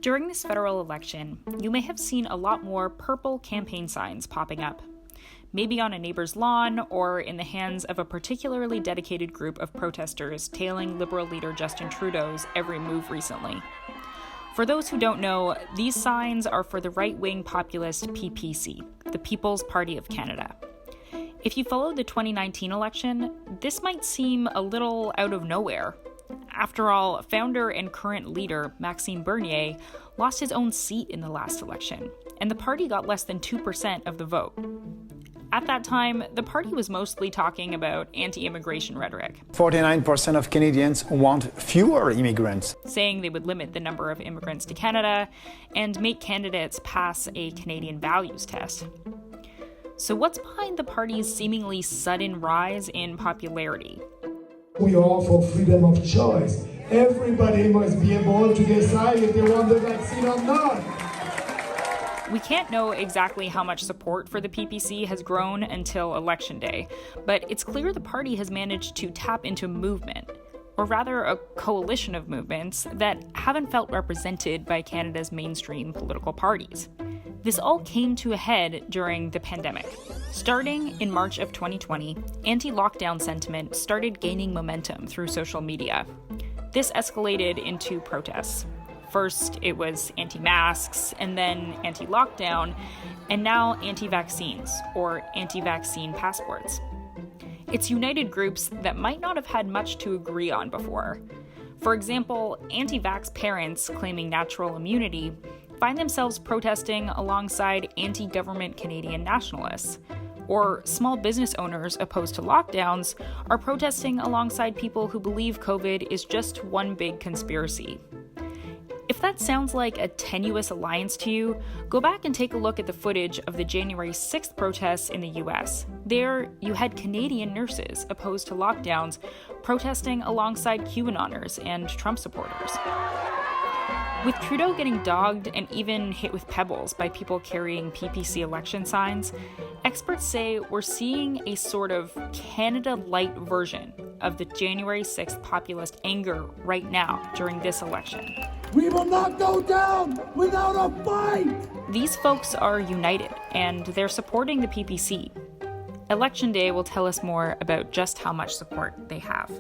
During this federal election, you may have seen a lot more purple campaign signs popping up. Maybe on a neighbor's lawn or in the hands of a particularly dedicated group of protesters tailing Liberal leader Justin Trudeau's every move recently. For those who don't know, these signs are for the right-wing populist PPC, the People's Party of Canada. If you followed the 2019 election, this might seem a little out of nowhere. After all, founder and current leader Maxime Bernier lost his own seat in the last election, and the party got less than 2% of the vote. At that time, the party was mostly talking about anti-immigration rhetoric. 49% of Canadians want fewer immigrants, saying they would limit the number of immigrants to Canada and make candidates pass a Canadian values test. So what's behind the party's seemingly sudden rise in popularity? We are all for freedom of choice. Everybody must be able to decide if they want the vaccine or not. We can't know exactly how much support for the PPC has grown until Election Day, but it's clear the party has managed to tap into a movement, or rather a coalition of movements, that haven't felt represented by Canada's mainstream political parties. This all came to a head during the pandemic. Starting in March of 2020, anti-lockdown sentiment started gaining momentum through social media. This escalated into protests. First, it was anti-masks, and then anti-lockdown, and now anti-vaccines, or anti-vaccine passports. It's united groups that might not have had much to agree on before. For example, anti-vax parents claiming natural immunity find themselves protesting alongside anti-government Canadian nationalists. Or small business owners opposed to lockdowns are protesting alongside people who believe COVID is just one big conspiracy. If that sounds like a tenuous alliance to you, go back and take a look at the footage of the January 6th protests in the US. There, you had Canadian nurses opposed to lockdowns protesting alongside QAnoners and Trump supporters. With Trudeau getting dogged and even hit with pebbles by people carrying PPC election signs, experts say we're seeing a sort of Canada-light version of the January 6th populist anger right now during this election. We will not go down without a fight! These folks are united, and they're supporting the PPC. Election Day will tell us more about just how much support they have.